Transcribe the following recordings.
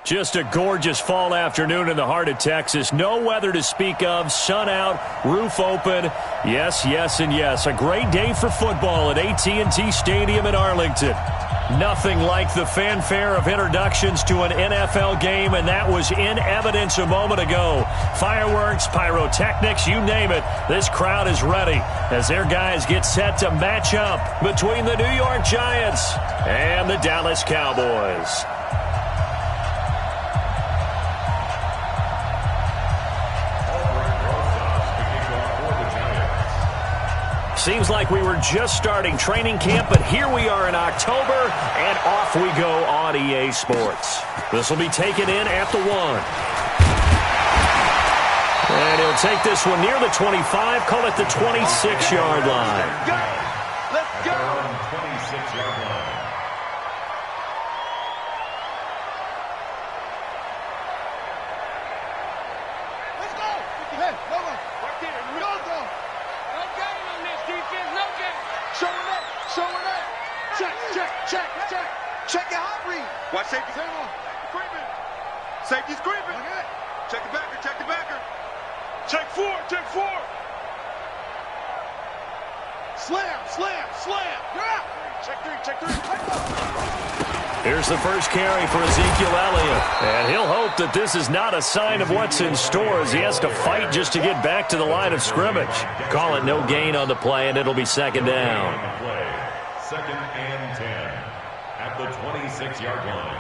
Just a gorgeous fall afternoon in the heart of Texas. No weather to speak of. Sun out, roof open. Yes, yes, and yes. A great day for football at AT&T Stadium in Arlington. Nothing like the fanfare of introductions to an NFL game, and that was in evidence a moment ago. Fireworks, pyrotechnics, you name it. This crowd is ready as their guys get set to match up between the New York Giants and the Dallas Cowboys. Seems like we were just starting training camp, but here we are in October, and off we go on EA Sports. This will be taken in at the 1. And he'll take this one near the 25, call it the 26-yard line. Let's go! 26-yard line. Let's go! Hey, go! Right there, go! No game on this defense, no game. Show it up. Check. Check your hot read. Watch safety. Creeping. Safety's creeping. Okay. Check the backer. Check four. Slam. You're out. Check three. Here's the first carry for Ezekiel Elliott. And he'll hope that this is not a sign of what's in store as he has to fight just to get back to the line of scrimmage. Call it no gain on the play, and it'll be second down. Second and 10 at the 26-yard line.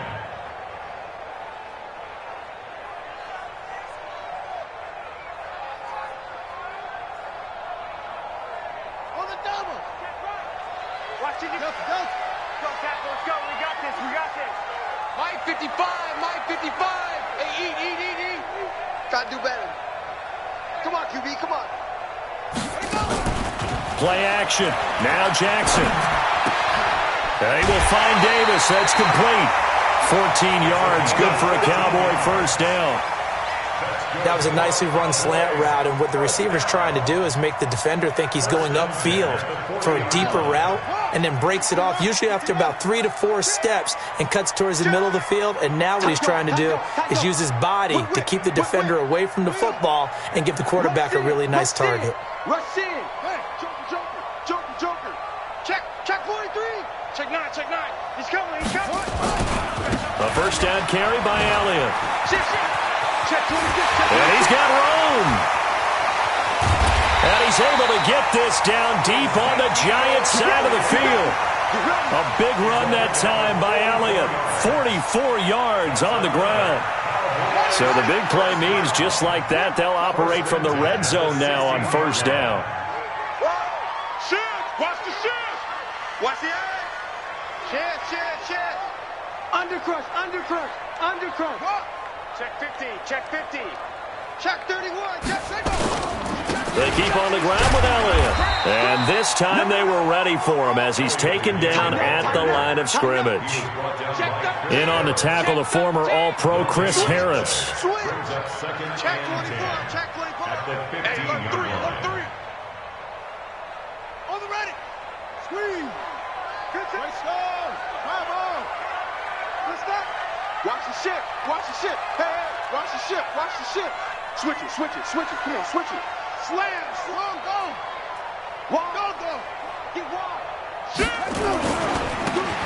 On the double. Watch it. Go, Tackle. Let's go. We got this. Mike 55. Hey, eat. Try to do better. Come on, QB, come on. Play action. Now Jackson. They will find Davis. That's complete. 14 yards. Good for a Cowboy first down. That was a nicely run slant route, and what the receiver's trying to do is make the defender think he's going upfield for a deeper route and then breaks it off, usually after about 3 to 4 steps, and cuts towards the middle of the field. And now what he's trying to do is use his body to keep the defender away from the football and give the quarterback a really nice target. Rush in. Hey, Joker. Check 43. Check 9. He's coming. A first down carry by Elliott. Check 26. And he's got room. And he's able to get this down deep on the Giants side of the field. A big run that time by Elliott. 44 yards on the ground. So the big play means just like that, they'll operate from the red zone now on first down. Watch the shift. Watch the eye. Shift. Undercrush. Check 50. Check 31. Check 6. They keep on the ground with Elliott. And this time they were ready for him as he's taken down at the line of scrimmage. In on the tackle, the former All-Pro Chris Harris. Check 24. Hey, look 3. On the ready. Squeeze. Good touchdown. Come on. Let's go. Watch the ship. Hey, watch the ship. Switch it. Come on, switch it. Slam. Go. Get wide.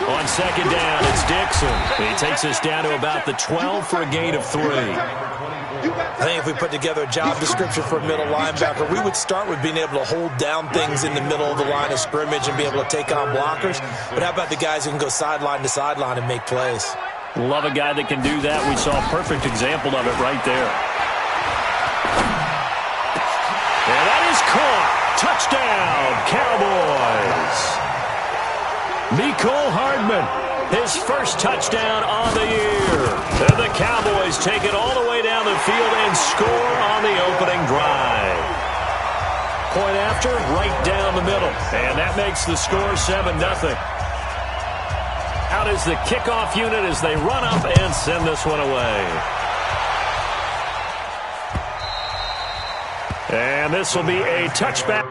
On second down, it's Dixon. He takes us down to about the 12 for a gain of 3. I think if we put together a job description for a middle linebacker, we would start with being able to hold down things in the middle of the line of scrimmage and be able to take on blockers. But how about the guys who can go sideline to sideline and make plays? Love a guy that can do that. We saw a perfect example of it right there. And that is caught. Touchdown, Cowboys. Mecole Hardman, his first touchdown on the year. And the Cowboys take it all the way down the field and score on the opening drive. Point after, right down the middle. And that makes the score 7-0. Out is the kickoff unit as they run up and send this one away. And this will be a touchback.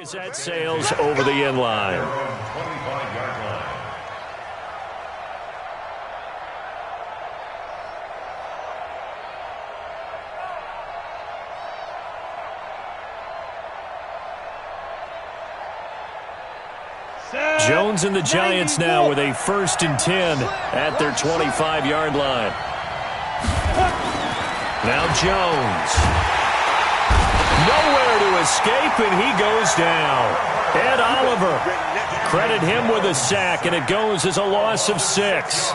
As that sails over the end line. Jones and the Giants now with a 1st and 10 at their 25-yard line. Now Jones. Nowhere to escape, and he goes down. Ed Oliver, credit him with a sack, and it goes as a loss of 6.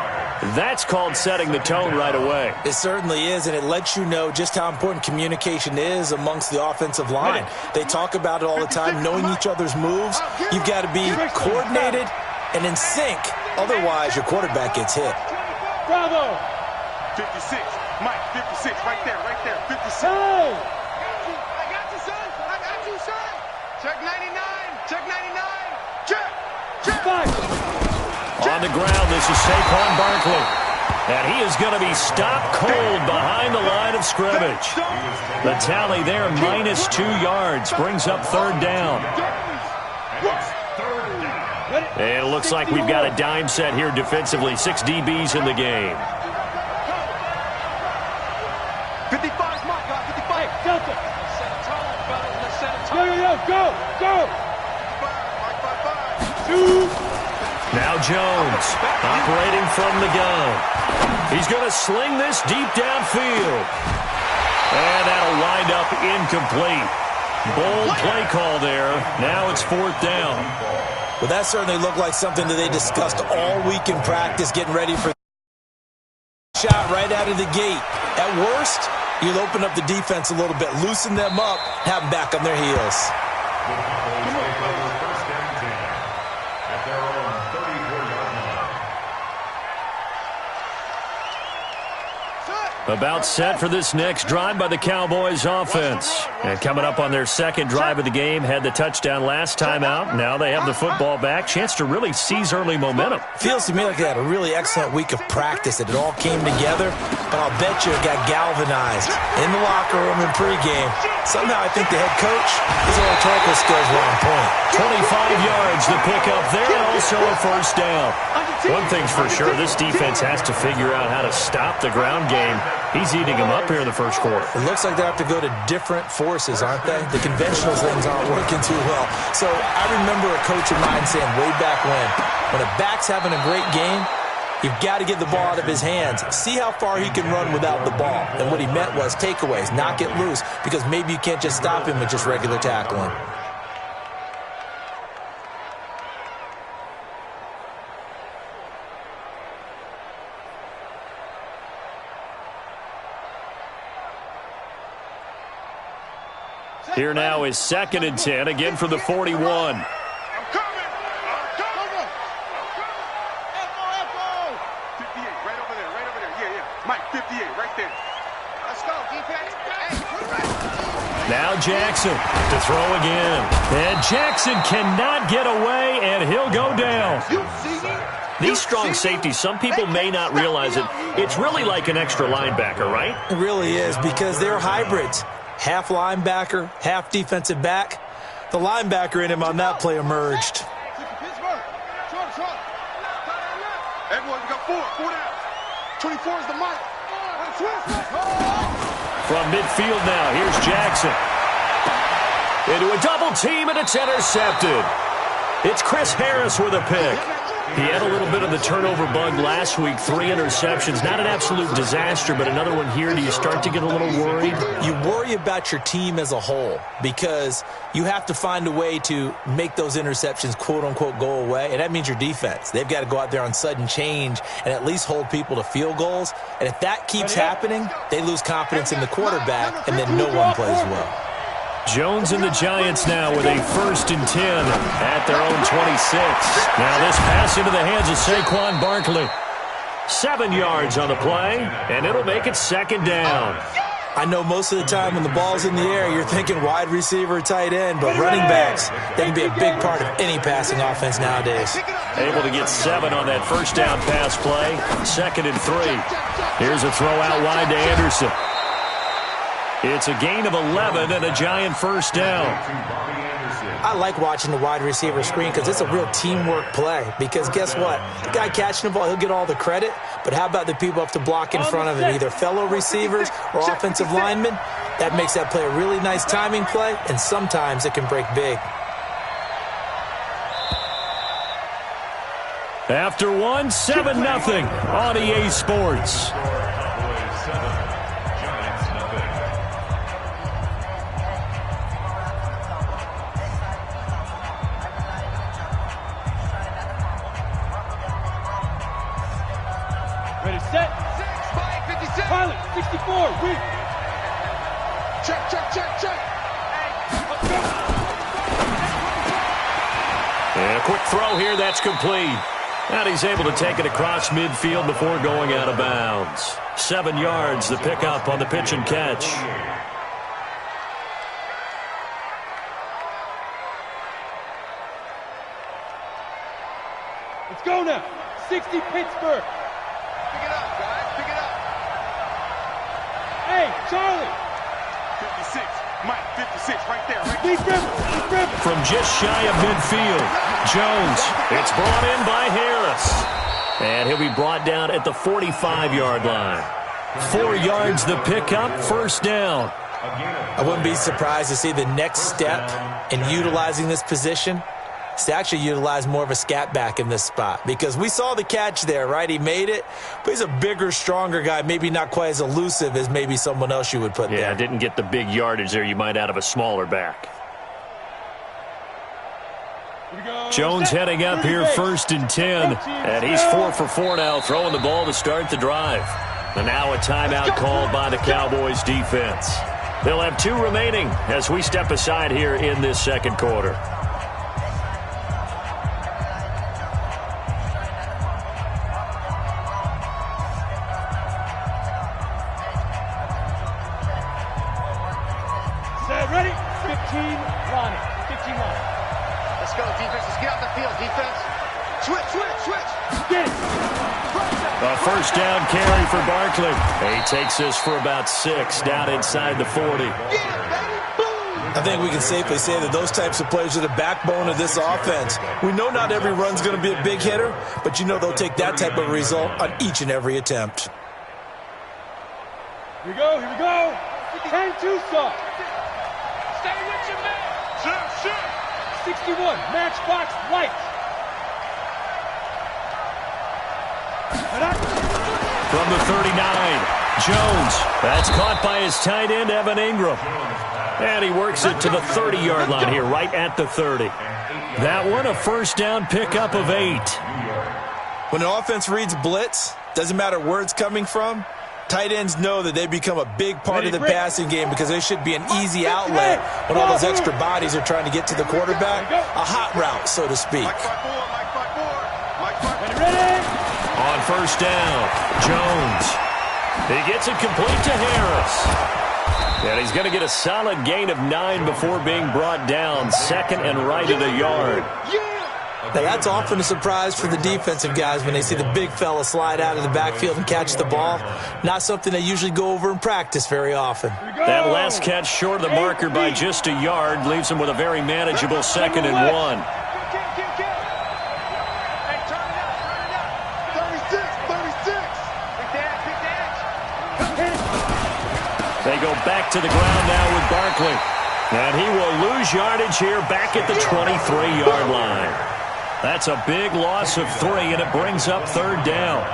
That's called setting the tone right away. It certainly is, and it lets you know just how important communication is amongst the offensive line. They talk about it all the time, knowing each other's moves. You've got to be coordinated and in sync. Otherwise, your quarterback gets hit. Bravo! 56. Mike, 56. Right there, 56. I got you, son. Check 99. Check 99. Check. On the ground, this is Saquon Barkley. And he is going to be stopped cold behind the line of scrimmage. The tally there, -2 yards, brings up 3rd down. And it looks like we've got a dime set here defensively. 6 DBs in the game. 55's my guy. 55. Delta. Set a tone, fellas. Let's set a tone. Go. 2. Now Jones, operating from the gun. He's going to sling this deep downfield. And that'll wind up incomplete. Bold play call there. Now it's 4th down. Well, that certainly looked like something that they discussed all week in practice, getting ready for the shot right out of the gate. At worst, you'll open up the defense a little bit, loosen them up, have them back on their heels. About set for this next drive by the Cowboys offense. And coming up on their 2nd drive of the game, had the touchdown last time out. Now they have the football back. Chance to really seize early momentum. Feels to me like they had a really excellent week of practice, that it all came together. But I'll bet you it got galvanized in the locker room in pregame. Somehow I think the head coach, his oratorical skills were on point. 25 yards to pick up there, and also a 1st down. One thing's for sure, this defense has to figure out how to stop the ground game. He's eating them up here in the 1st quarter. It looks like they have to go to different forces, aren't they? The conventional things aren't working too well. So I remember a coach of mine saying way back when a back's having a great game, you've got to get the ball out of his hands. See how far he can run without the ball. And what he meant was takeaways, knock it loose, because maybe you can't just stop him with just regular tackling. Here now is 2nd and 10, again from the 41. I'm coming. F-O. 58, right over there. Yeah. Mike, 58, right there. Let's go, defense. Hey, Now Jackson to throw again. And Jackson cannot get away, and he'll go down. you see me? These strong safeties, some people may not realize it. It's really like an extra linebacker, right? It really is, because they're hybrids. Half linebacker, half defensive back. The linebacker in him on that play emerged. Pittsburgh. Short. Everyone, we got 4 down. 24 is the mic. From midfield now, here's Jackson. Into a double team, and it's intercepted. It's Chris Harris with a pick. He had a little bit of the turnover bug last week, 3 interceptions. Not an absolute disaster, but another one here. Do you start to get a little worried? You worry about your team as a whole, because you have to find a way to make those interceptions, quote-unquote, go away, and that means your defense. They've got to go out there on sudden change and at least hold people to field goals. And if that keeps happening, they lose confidence in the quarterback, and then no one plays well. Jones and the Giants now with a 1st and 10 at their own 26. Now this pass into the hands of Saquon Barkley. 7 yards on the play, and it'll make it 2nd down. I know most of the time when the ball's in the air, you're thinking wide receiver, tight end, but running backs, they can be a big part of any passing offense nowadays. Able to get 7 on that 1st down pass play. 2nd and 3. Here's a throw out wide to Anderson. It's a gain of 11 and a Giant 1st down. I like watching the wide receiver screen because it's a real teamwork play. Because guess what? The guy catching the ball, he'll get all the credit. But how about the people up to block in front of him, either fellow receivers or offensive linemen? That makes that play a really nice timing play, and sometimes it can break big. After one, 7-0 on EA Sports. Ready, set. 56. Pilot, 64. Weak. Check, check, check, check. And a quick throw here, that's complete. And he's able to take it across midfield before going out of bounds. 7 yards, the pickup on the pitch and catch. Let's go now. 60 Pittsburgh. Pick it up, guys. Pick it up. Hey, Charlie. 56. Mike, 56 right there. Deep river. From just shy of midfield, Jones. It's brought in by Harris. And he'll be brought down at the 45-yard line. 4 yards the pickup, first down. I wouldn't be surprised to see the next step in utilizing this position is to actually utilize more of a scat back in this spot. Because we saw the catch there, right? He made it, but he's a bigger, stronger guy, maybe not quite as elusive as maybe someone else you would put there. Yeah, didn't get the big yardage there you might out of a smaller back. Jones heading up here, 1st and 10. And he's 4 for 4 now, throwing the ball to start the drive. And now a timeout called by the Cowboys defense. They'll have 2 remaining as we step aside here in this second quarter. Set, ready? 15 line. 15 line. Let's go, defense. Let's get out the field, defense. Switch. Get it. A first down carry for Barkley. He takes this for about 6 down inside the 40. I think we can safely say that those types of plays are the backbone of this offense. We know not every run's going to be a big hitter, but you know they'll take that type of result on each and every attempt. Here we go. 10-2 stop. Stay with your man. 61, matchbox light. From the 39, Jones. That's caught by his tight end, Evan Ingram. And he works it to the 30-yard line here, right at the 30. That one, a first down pickup of 8. When an offense reads blitz, doesn't matter where it's coming from, tight ends know that they become a big part of the passing game because there should be an easy outlet when all those extra bodies are trying to get to the quarterback. A hot route, so to speak. On first down, Jones. He gets it complete to Harris. And he's going to get a solid gain of 9 before being brought down. 2nd and right at a yard. Now, that's often a surprise for the defensive guys when they see the big fella slide out of the backfield and catch the ball. Not something they usually go over in practice very often. That last catch short of the marker by just a yard leaves him with a very manageable 2nd and 1. 36. They go back to the ground now with Barkley. And he will lose yardage here back at the 23-yard line. That's a big loss of 3, and it brings up 3rd down.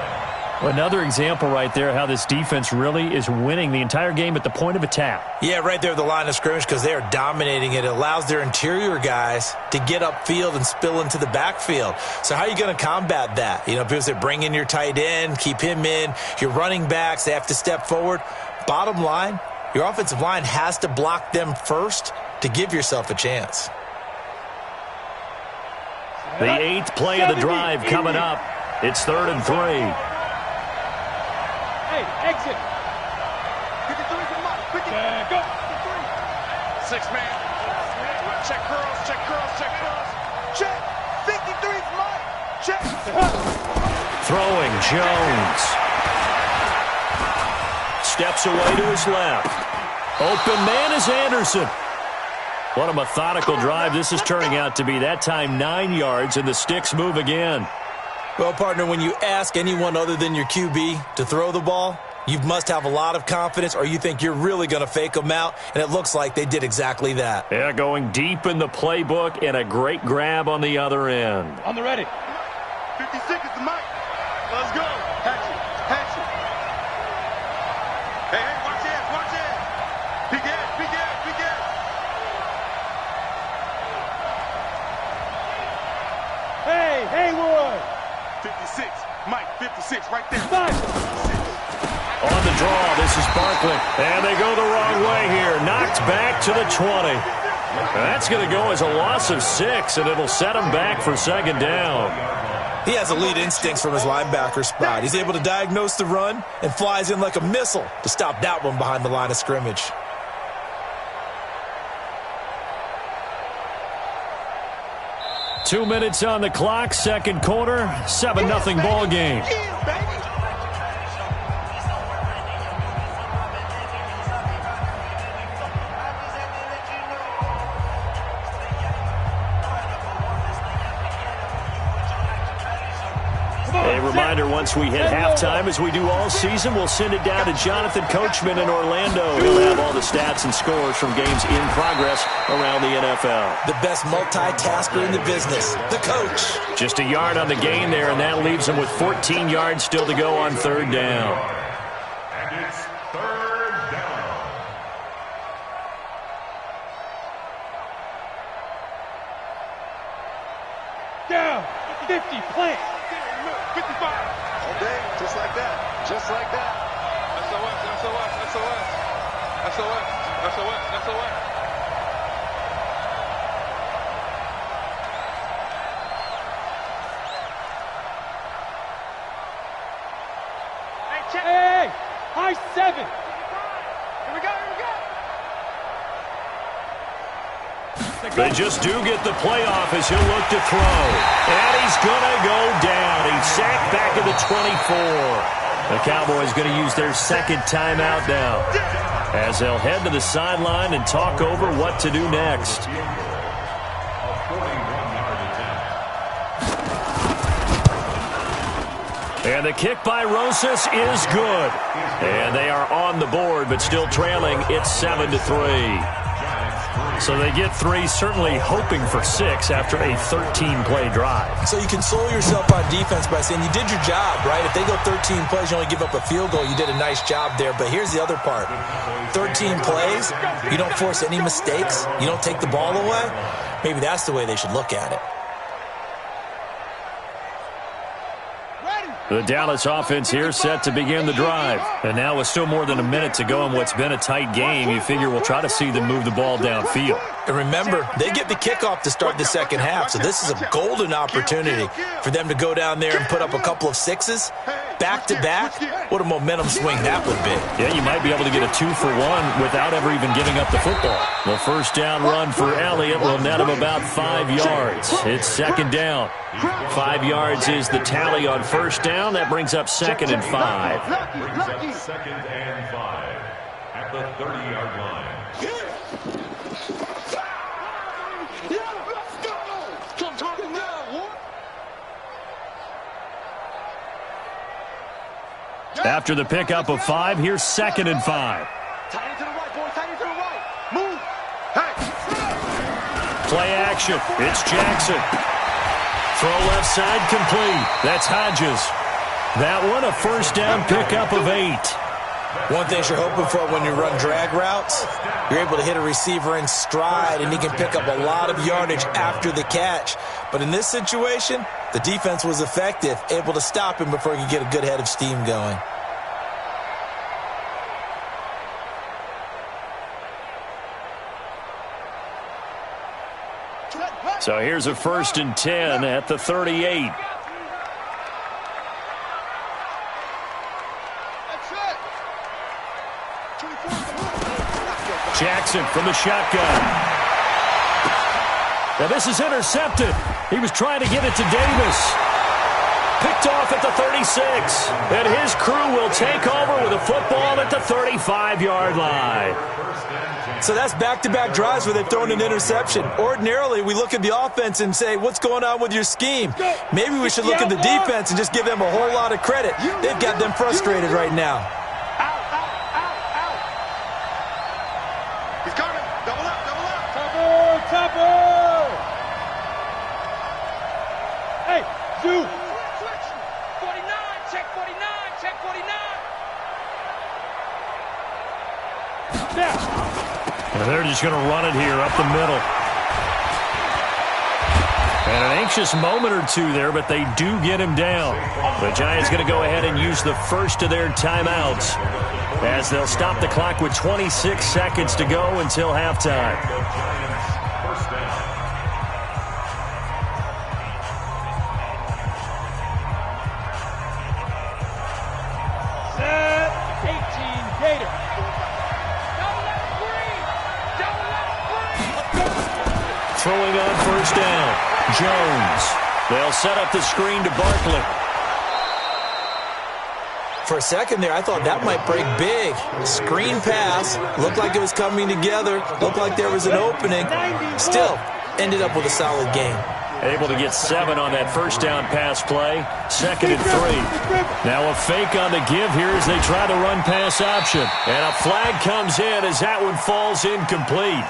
Another example right there how this defense really is winning the entire game at the point of attack. Yeah, right there at the line of scrimmage because they are dominating it. It allows their interior guys to get upfield and spill into the backfield. So how are you going to combat that? You know, people say bring in your tight end, keep him in. Your running backs, they have to step forward. Bottom line, your offensive line has to block them first to give yourself a chance. The 8th play of the drive coming up. It's 3rd and 3. Hey, exit. 53 from Mike. Quick. Go. 6 man. Check curls. Check. 53 from Mike. Check. Throwing Jones. Steps away to his left. Open man is Anderson. What a methodical drive this is turning out to be. That time 9 yards, and the sticks move again. Well, partner, when you ask anyone other than your QB to throw the ball, you must have a lot of confidence, or you think you're really going to fake them out, and it looks like they did exactly that. Yeah, going deep in the playbook, and a great grab on the other end. On the ready. 50 seconds to Mike. Let's go. Hatchet. Hatchet. Hey, watch it. Watch it. Big ass. Big ass. Big ass. Hey, Haywood. 56. Mike, 56 right there. 56. On the draw, this is Barkley. And they go the wrong way here. Knocked back to the 20. That's going to go as a loss of 6, and it'll set him back for second down. He has elite instincts from his linebacker spot. He's able to diagnose the run and flies in like a missile to stop that one behind the line of scrimmage. Two minutes on the clock, second quarter, 7-0 ball game. A reminder, once we hit halftime, as we do all season, we'll send it down to Jonathan Coachman in Orlando. He'll have all the stats and scores from games in progress around the NFL. The best multitasker in the business, the coach. Just a yard on the gain there, and that leaves him with 14 yards still to go on third down. And it's third down. Down. 50. Plant. 55. All day. Just like that. Just like that. SOS. SOS. SOS. SOS. SOS. SOS. Hey, high 7. Here we go, here we go. They just do get the playoff as he'll look to throw. And he's going to go down. He's sacked back at the 24. The Cowboys going to use their second timeout now, as they'll head to the sideline and talk over what to do next. And the kick by Rosas is good. And they are on the board, but still trailing. It's 7-3. So they get 3, certainly hoping for 6 after a 13-play drive. So you console yourself on defense by saying you did your job, right? If they go 13 plays, you only give up a field goal, you did a nice job there. But here's the other part. 13 plays, you don't force any mistakes, you don't take the ball away. Maybe that's the way they should look at it. The Dallas offense here set to begin the drive. And now with still more than a minute to go in what's been a tight game, you figure we'll try to see them move the ball downfield. And remember, they get the kickoff to start the second half, so this is a golden opportunity for them to go down there and put up a couple of 6s back-to-back. What a momentum swing that would be. Yeah, you might be able to get a 2-for-1 without ever even giving up the football. The first down run for Elliott will net him about 5 yards. It's second down. 5 yards is the tally on first down. That brings up second and 5. Brings up second and 5 at the 30-yard line. After the pickup of 5, here's second and 5. Tight end to the right, boy. Tight end to the right. Move. Hey. Play action. It's Jackson. Throw left side complete. That's Hodges. That one a first down pickup of 8. One thing you're hoping for when you run drag routes, you're able to hit a receiver in stride, and he can pick up a lot of yardage after the catch. But in this situation, the defense was effective, able to stop him before he could get a good head of steam going. So here's a first and 10 at the 38. Jackson from the shotgun. Now this is intercepted. He was trying to get it to Davis. picked off at the 36. And his crew will take over with a football at the 35-yard line. So that's back-to-back drives where they've thrown an interception. Ordinarily, we look at the offense and say, what's going on with your scheme? Maybe we should look at the defense and just give them a whole lot of credit. They've got them frustrated right now. He's coming. Double up, double up. Topper! Hey, Zoo! Switch. 49, check 49, check 49. Now. And they're just going to run it here up the middle. And an anxious moment or two there, but they do get him down. The Giants going to go ahead and use the first of their timeouts as they'll stop the clock with 26 seconds to go until halftime. Set 18 Gator. Throwing on first down. Jones. They'll set up the screen to Barkley. For a second there, I thought that might break big. Screen pass. Looked like it was coming together. Looked like there was an opening. Still, ended up with a solid game. Able to get 7 on that first down pass play. 2nd and 3. Now a fake on the give here as they try to run pass option. And a flag comes in as that one falls incomplete.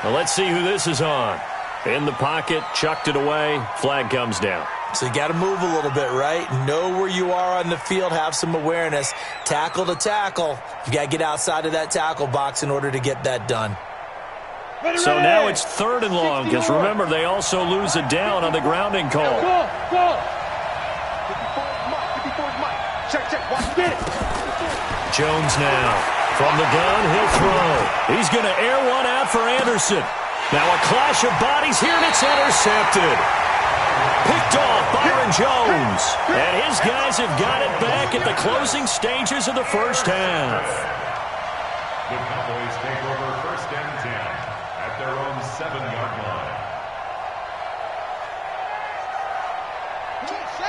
Well, let's see who this is on. In the pocket, chucked it away. Flag comes down. So you got to move a little bit, right? Know where you are on the field. Have some awareness. Tackle to tackle. You got to get outside of that tackle box in order to get that done. So now it's 3rd and long, because remember, they also lose a down on the grounding call. Go! 54's Mike. Check, watch it. Jones now. From the gun, he'll throw. He's going to air one out for Anderson. Now a clash of bodies here, and it's intercepted. Picked off Byron Jones. And his guys have got it back at the closing stages of the first half. The Cowboys take over 1st and 10 at their own 7-yard line.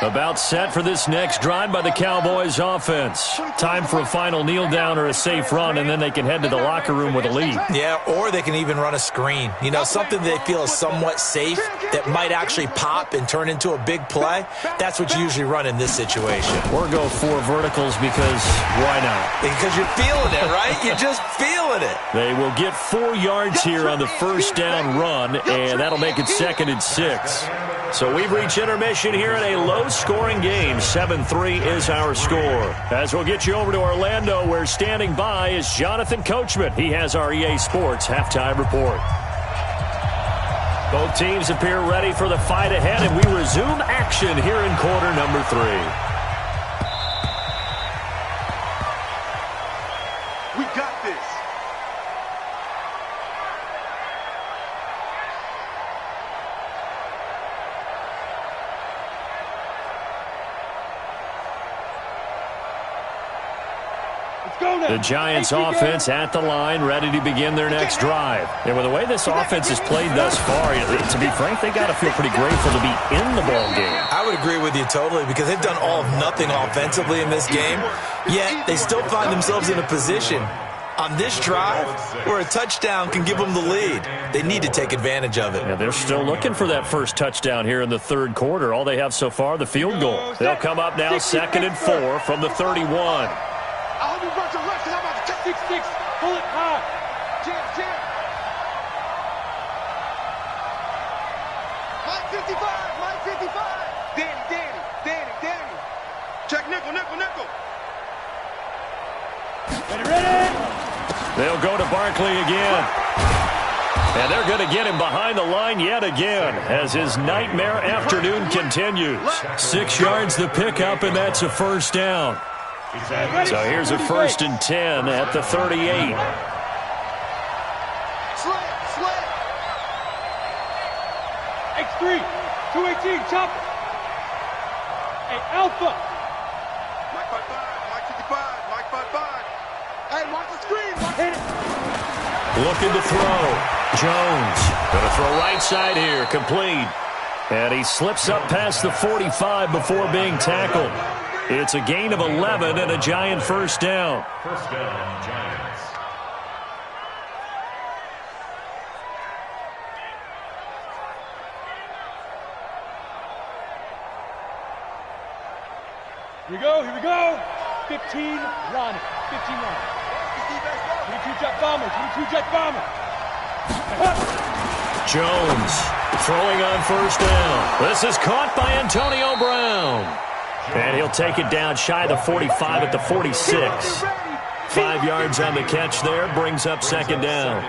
About set for this next drive by the Cowboys offense. Time for a final kneel down or a safe run, and then they can head to the locker room with a lead. Yeah, or they can even run a screen. You know, something they feel is somewhat safe that might actually pop and turn into a big play. That's what you usually run in this situation. Or go 4 verticals because why not? Because you're feeling it, right? You're just feeling it. They will get 4 yards here on the first down run, and that'll make it 2nd and 6. So we've reached intermission here in a low-scoring game. 7-3 is our score. As we'll get you over to Orlando, where standing by is Jonathan Coachman. He has our EA Sports halftime report. Both teams appear ready for the fight ahead, and we resume action here in quarter number 3. We got this. The Giants offense at the line, ready to begin their next drive. And with the way this offense has played thus far, to be frank, they got to feel pretty grateful to be in the ball game. I would agree with you totally, because they've done all of nothing offensively in this game, yet they still find themselves in a position on this drive where a touchdown can give them the lead. They need to take advantage of it. Yeah, they're still looking for that first touchdown here in the 3rd quarter. All they have so far, the field goal. They'll come up now 2nd and 4 from the 31. I hope you run to left, and I'm about to check 6-6, pull it high. Jam. Mike 55. Danny. Check nickel. Ready. They'll go to Barkley again. And they're going to get him behind the line yet again as his nightmare afternoon continues. 6 yards the pickup, and that's a first down. So here's a 1st and 10 at the 38. Slant. X3, 218, chopper. Hey, Alpha. Mike 55. Hey, watch the screen. Hit it. Looking to throw. Jones going to throw right side here, complete. And he slips up past the 45 before being tackled. It's a gain of 11 and a Giant first down. First down, Giants. Here we go, here we go. 15, run. 15, run. 22 jet bomber, 22 jet bomber. Jones throwing on first down. This is caught by Antonio Brown. And he'll take it down shy of the 45 at the 46. 5 yards on the catch there, brings up second down.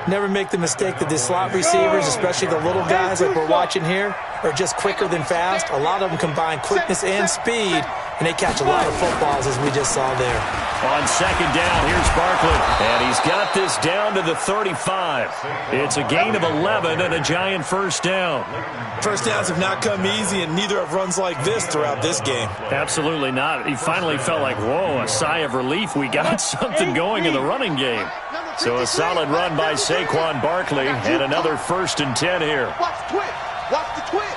Never make the mistake that the slot receivers, especially the little guys like we're watching here, are just quicker than fast. A lot of them combine quickness and speed, and they catch a lot of footballs, as we just saw there. On second down, here's Barkley. And he's got this down to the 35. It's a gain of 11 and a Giant first down. First downs have not come easy, and neither have runs like this throughout this game. Absolutely not. He finally felt like, whoa, a sigh of relief. We got something going in the running game. So a solid run by Saquon Barkley, and another 1st and 10 here. Watch the twist. Watch the twist.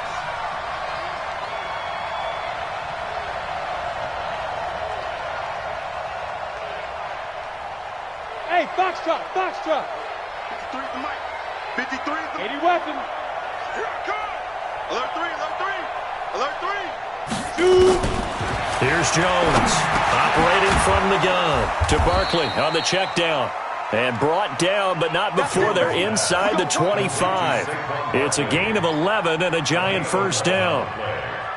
Hey, box truck, box truck. 53 is the mic. 53 is the 80 weapon. Here I come. Alert 3, alert 3. Alert 3. Here's Jones, operating from the gun to Barkley on the check down. And brought down, but not before they're inside the 25. It's a gain of 11 and a Giant first down.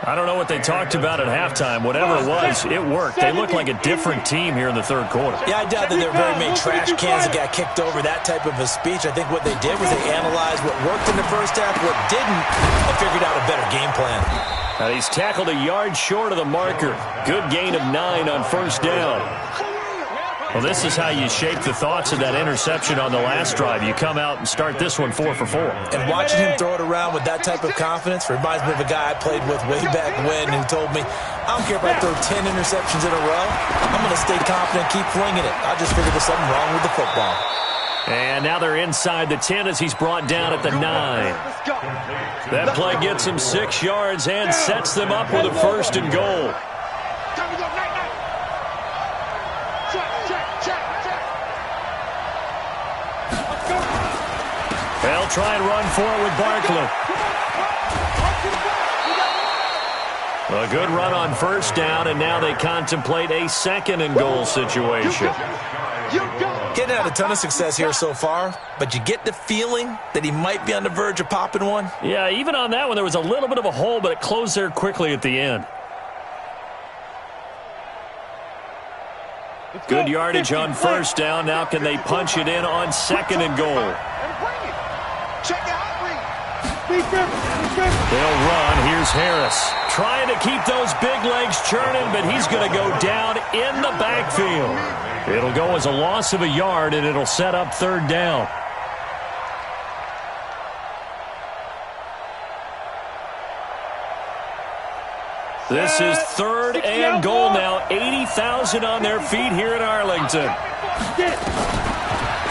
I don't know what they talked about at halftime. Whatever it was, it worked. They look like a different team here in the third quarter. Yeah, I doubt that there are very many trash cans that got kicked over that type of a speech. I think what they did was they analyzed what worked in the first half, what didn't, and figured out a better game plan. And he's tackled a yard short of the marker. Good gain of 9 on first down. Well, this is how you shape the thoughts of that interception on the last drive. You come out and start this one 4 for 4. And watching him throw it around with that type of confidence reminds me of a guy I played with way back when who told me, I don't care if I throw 10 interceptions in a row. I'm going to stay confident, keep flinging it. I just figured there's something wrong with the football. And now they're inside the 10 as he's brought down at the 9. That play gets him 6 yards and sets them up with a 1st and goal. They'll try and run for it with Barkley. A good run on first down, and now they contemplate a 2nd and goal situation. Getting had a ton of success here so far, but you get the feeling that he might be on the verge of popping one. Yeah, even on that one, there was a little bit of a hole, but it closed there quickly at the end. Good yardage on first down. Now can they punch it in on 2nd and goal? They'll run. Here's Harris. Trying to keep those big legs churning, but he's going to go down in the backfield. It'll go as a loss of a yard, and it'll set up 3rd down. This is 3rd and goal now. 80,000 on their feet here in Arlington.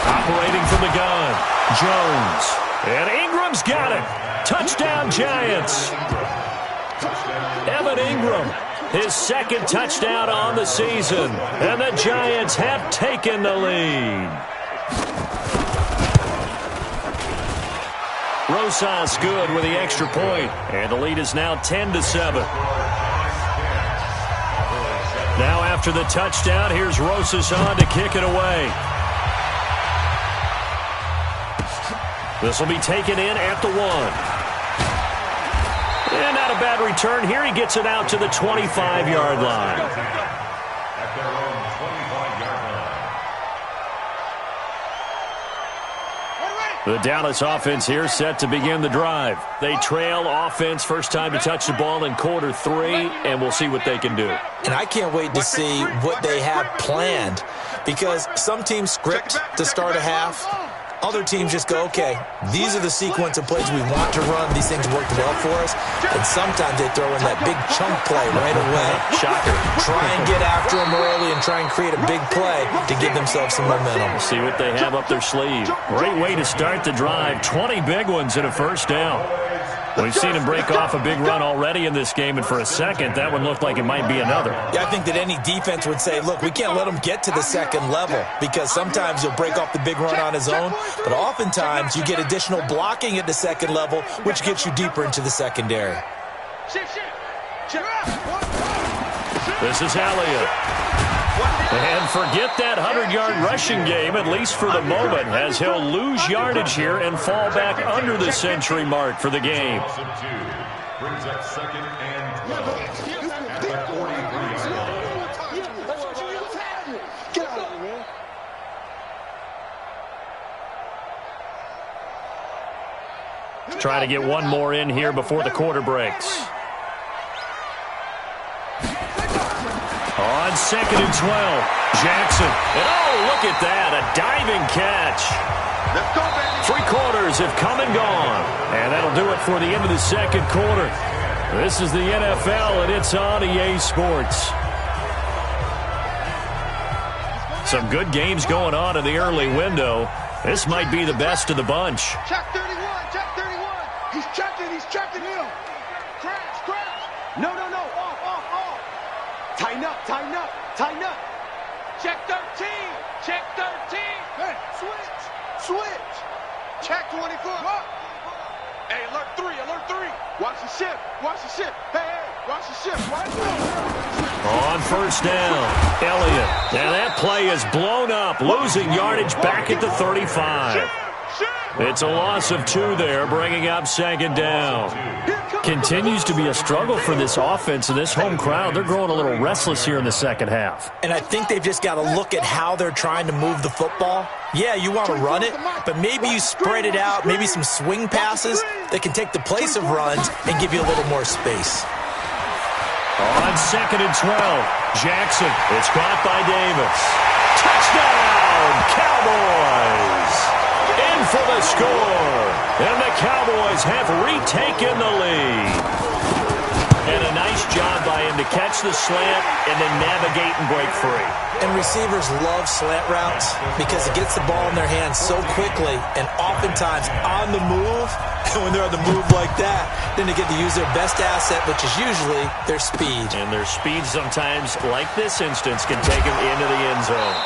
Operating from the gun, Jones. And Ingram's got it. Touchdown, Giants. Evan Ingram, his 2nd touchdown on the season. And the Giants have taken the lead. Rosas good with the extra point. And the lead is now 10-7. Now after the touchdown, here's Rosas on to kick it away. This will be taken in at the 1. And not a bad return. Here he gets it out to the 25-yard line. At their own 25-yard line. The Dallas offense here set to begin the drive. They trail offense, first time to touch the ball in quarter 3, and we'll see what they can do. And I can't wait to see what they have planned, because some teams script to start a half. Other teams just go, okay, these are the sequence of plays we want to run. These things worked well for us. And sometimes they throw in that big chunk play right away. Shocker. Try and get after them early and try and create a big play to give themselves some momentum. See what they have up their sleeve. Great way to start the drive. 20 big ones and a first down. We've seen him break off a big run already in this game, and for a second, that one looked like it might be another. Yeah, I think that any defense would say, look, we can't let him get to the second level, because sometimes he'll break off the big run on his own, but oftentimes you get additional blocking at the second level, which gets you deeper into the secondary. This is Elliott. And forget that 100-yard rushing game, at least for the moment, as he'll lose yardage here and fall back under the century mark for the game. Brings up second and 12 at the 43-yard line. Try to get one more in here before the quarter breaks. On second and 12, Jackson. And oh, look at that, a diving catch. Let's go, baby. 3 quarters have come and gone. And that'll do it for the end of the second quarter. This is the NFL, and it's on EA Sports. Some good games going on in the early window. This might be the best of the bunch. Check 31, check 31. He's checking him. Crash. No, off. Tighten up. Check 13. Hey, switch. Check 24. Hey, alert 3. Watch the ship. Hey, watch the ship. On first down, Elliott. And that play is blown up, losing yardage back at the 35. It's a loss of 2 there, bringing up second down. Continues to be a struggle for this offense and this home crowd. They're growing a little restless here in the second half. And I think they've just got to look at how they're trying to move the football. Yeah, you want to run it, but maybe you spread it out, maybe some swing passes that can take the place of runs and give you a little more space. On second and 12, Jackson. It's caught by Davis. Touchdown, Cowboys! In for the score. And the Cowboys have retaken the lead. And a nice job by him to catch the slant and then navigate and break free. And receivers love slant routes because it gets the ball in their hands so quickly and oftentimes on the move. And when they're on the move like that, then they get to use their best asset, which is usually their speed. And their speed sometimes, like this instance, can take them into the end zone.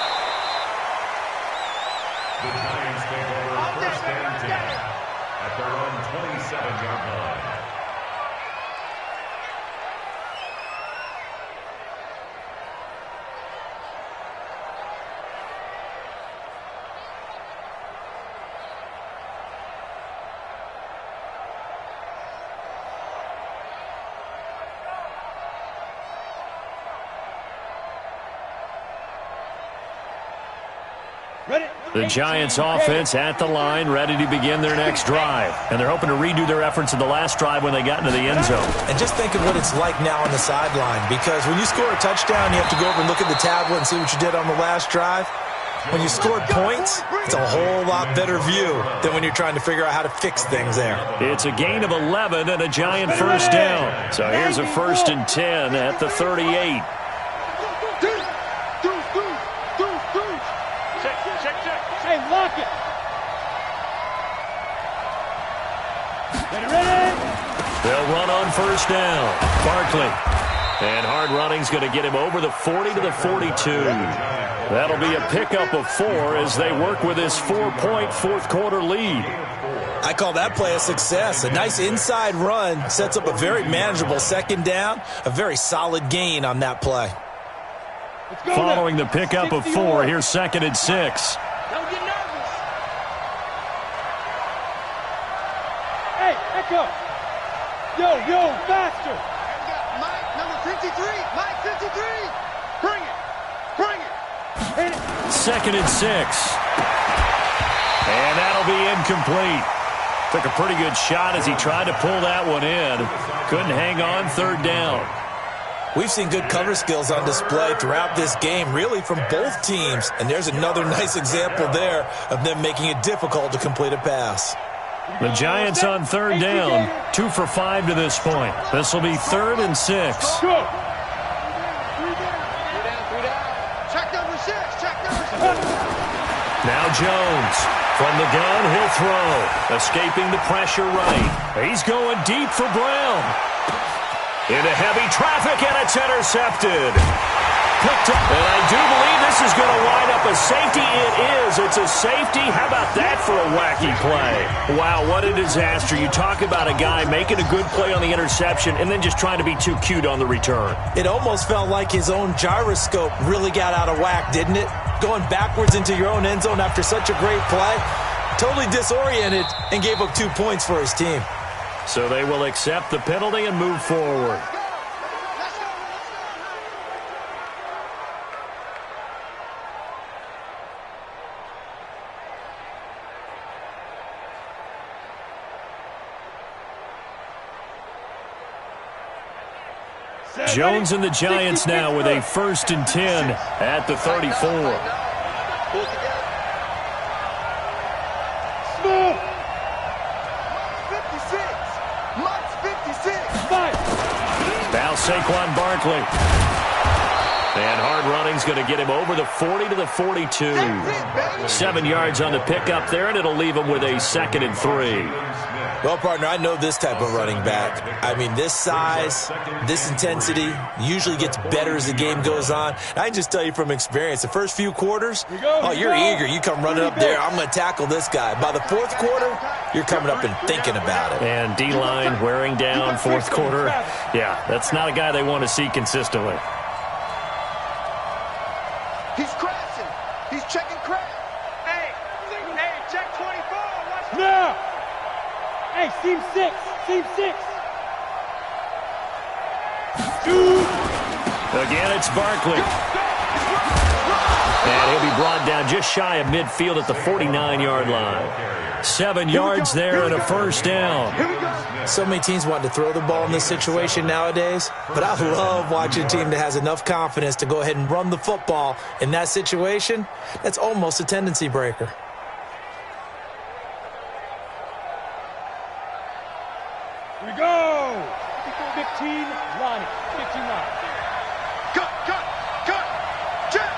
The Giants take over first and 10 at their own 27-yard line. The Giants offense at the line, ready to begin their next drive. And they're hoping to redo their efforts in the last drive when they got into the end zone. And just think of what it's like now on the sideline, because when you score a touchdown, you have to go over and look at the tablet and see what you did on the last drive. When you scored points, it's a whole lot better view than when you're trying to figure out how to fix things there. It's a gain of 11 and a Giant first down. So here's a first and 10 at the 38. Hey, lock it. Ready. They'll run on first down. Barkley. And hard running's going to get him over the 40 to the 42. That'll be a pickup of 4 as they work with this 4-point fourth-quarter lead. I call that play a success. A nice inside run sets up a very manageable second down. A very solid gain on that play. Following the pickup of 4, here's second and 6. Don't get nervous. Hey, Echo. Yo, faster. Mike, number 53. Mike, 53. Bring it. Second and 6. And that'll be incomplete. Took a pretty good shot as he tried to pull that one in. Couldn't hang on third down. We've seen good cover skills on display throughout this game, really from both teams. And there's another nice example there of them making it difficult to complete a pass. The Giants on third down, 2 for 5 to this point. This will be 3rd and 6. Three down. Check number 6. Now Jones. From the gun, he'll throw. Escaping the pressure right. He's going deep for Brown. Into heavy traffic, and it's intercepted. Picked up. And I do believe this is going to wind up a safety. It is. It's a safety. How about that for a wacky play? Wow, what a disaster. You talk about a guy making a good play on the interception and then just trying to be too cute on the return. It almost felt like his own gyroscope really got out of whack, didn't it? Going backwards into your own end zone after such a great play. Totally disoriented and gave up 2 points for his team. So they will accept the penalty and move forward. Jones and the Giants now with a 1st and 10 at the 34. Smith! 56! Mike's 56! Now Saquon Barkley. And hard running's going to get him over the 40 to the 42. 7 yards on the pickup there, and it'll leave him with a 2nd and 3. Well, partner, I know this type of running back. I mean, this size, this intensity usually gets better as the game goes on. I can just tell you from experience, the first few quarters, you're eager. You come running up there, I'm going to tackle this guy. By the 4th quarter, you're coming up and thinking about it. And D-line wearing down 4th quarter. Yeah, that's not a guy they want to see consistently. He's crashing. He's checking crash. Hey, check 24. Watch Now! Hey, seam 6. Seam 6. Again, it's Barkley. And he'll be brought down just shy of midfield at the 49-yard line. 7 yards there and a 1st down. So many teams want to throw the ball in this situation nowadays, but I love watching a team that has enough confidence to go ahead and run the football in that situation. That's almost a tendency breaker. Here we go! 15 line. 15 line. Cut. Check.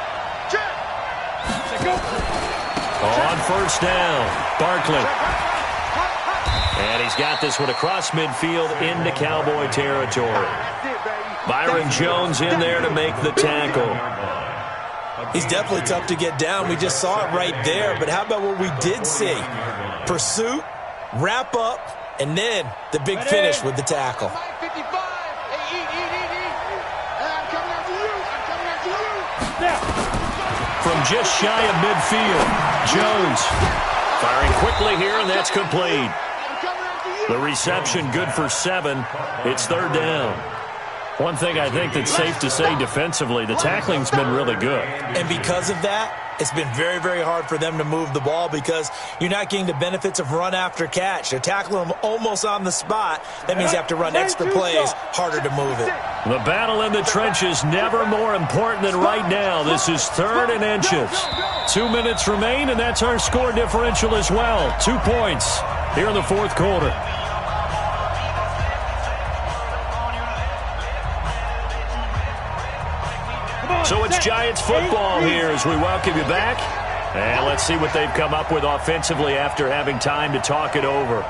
Go. On 1st down, Barkley. And he's got this one across midfield into Cowboy territory. Byron Jones in there to make the tackle. He's definitely tough to get down. We just saw it right there. But how about what we did see? Pursuit, wrap up, and then the big finish with the tackle. 55. Hey, eat. I'm coming after you. Now. From just shy of midfield, Jones firing quickly here, and that's complete. The reception good for 7. It's 3rd down. One thing I think that's safe to say defensively, the tackling's been really good. And because of that, it's been very, very hard for them to move the ball because you're not getting the benefits of run after catch. They're tackling them almost on the spot. That means you have to run extra plays, harder to move it. The battle in the trenches never more important than right now. This is 3rd and inches. 2 minutes remain, and that's our score differential as well. 2 points here in the 4th quarter. So it's Giants football here as we welcome you back. And let's see what they've come up with offensively after having time to talk it over. 5.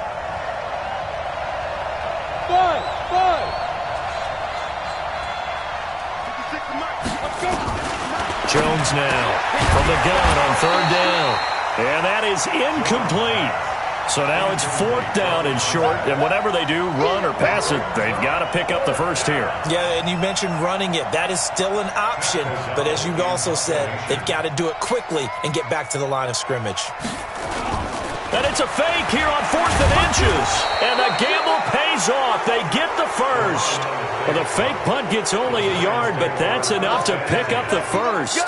Jones now from the gun on 3rd down. And that is incomplete. So now it's 4th down and short, and whatever they do, run or pass it, they've got to pick up the 1st here. Yeah, and you mentioned running it. That is still an option, but as you also said, they've got to do it quickly and get back to the line of scrimmage. And it's a fake here on 4th and inches, and the gamble pays off. They get the 1st. Well, the fake punt gets only a yard, but that's enough to pick up the 1st.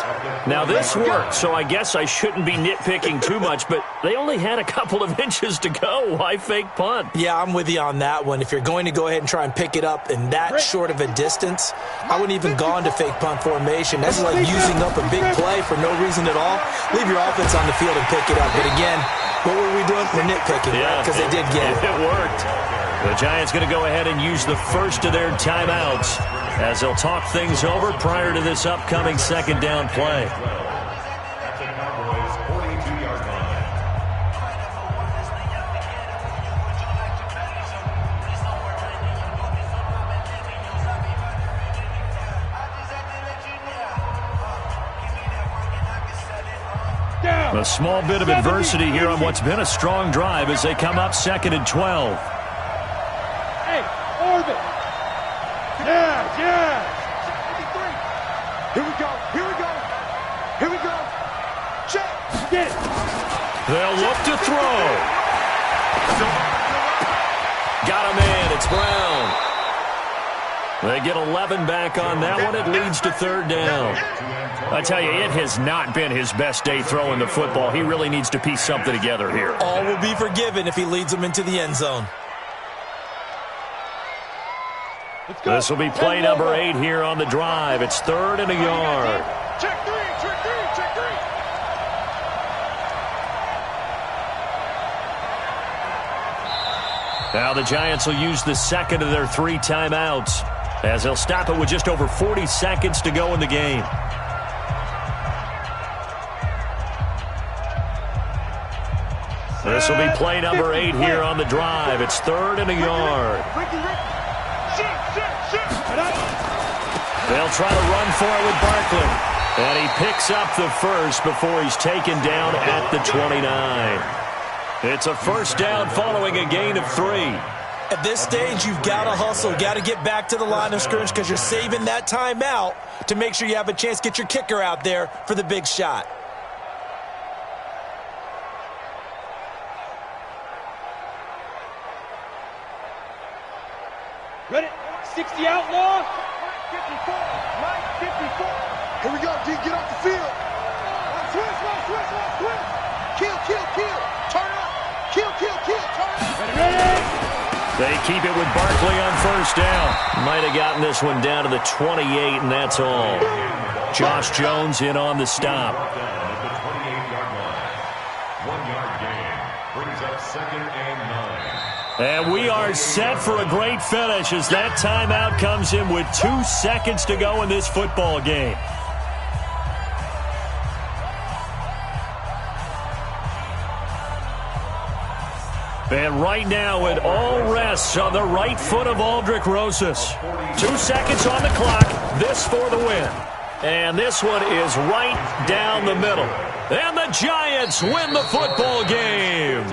Now, this worked, so I guess I shouldn't be nitpicking too much, but they only had a couple of inches to go. Why fake punt? Yeah, I'm with you on that one. If you're going to go ahead and try and pick it up in that short of a distance, I wouldn't even go into fake punt formation. That's like using up a big play for no reason at all. Leave your offense on the field and pick it up. But again, what were we doing? We're nitpicking, right? Because they did get it. It worked. The Giants going to go ahead and use the 1st of their timeouts as they'll talk things over prior to this upcoming 2nd down play. At the Cowboys' 42-yard line. A small bit of adversity here on what's been a strong drive as they come up 2nd and 12. Hey, orbit. Yeah. Here we go. Check. Get it. They'll look to throw. Got a man. It's Brown. They get 11 back on that one. It leads to 3rd down. I tell you, it has not been his best day throwing the football. He really needs to piece something together here. All will be forgiven if he leads them into the end zone. This will be play number 8 here on the drive. It's 3rd and a yard. Check three. Now the Giants will use the second of their 3 timeouts as they'll stop it with just over 40 seconds to go in the game. This will be play number 8 here on the drive. It's 3rd and a yard. They'll try to run for it with Barkley. And he picks up the first before he's taken down at the 29. It's a 1st down following a gain of 3. At this stage, you've got to hustle, got to get back to the line of scrimmage because you're saving that timeout to make sure you have a chance to get your kicker out there for the big shot. Ready? 60 outlaw. 54. Here we go, D. Get off the field. Switch. Kill. Turn up. Kill. Turn up. Ready. They keep it with Barkley on 1st down. Might have gotten this one down to the 28, and that's all. Josh Jones in on the stop. At the 28-yard line. 1-yard gain brings up 2nd and 9. And we are set for a great finish as that timeout comes in with 2 seconds to go in this football game. And right now it all rests on the right foot of Aldrick Rosas. 2 seconds on the clock. This for the win. And this one is right down the middle. And the Giants win the football game.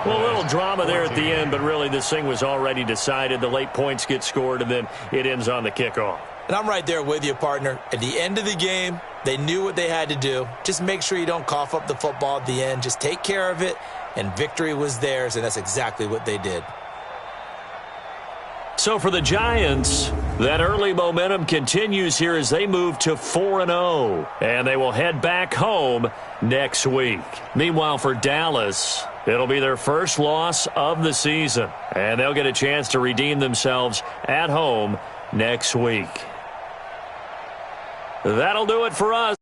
Well, a little drama there at the end, but really this thing was already decided. The late points get scored, and then it ends on the kickoff. And I'm right there with you, partner. At the end of the game, they knew what they had to do. Just make sure you don't cough up the football at the end. Just take care of it, and victory was theirs, and that's exactly what they did. So for the Giants, that early momentum continues here as they move to 4-0, and they will head back home next week. Meanwhile, for Dallas, it'll be their first loss of the season, and they'll get a chance to redeem themselves at home next week. That'll do it for us.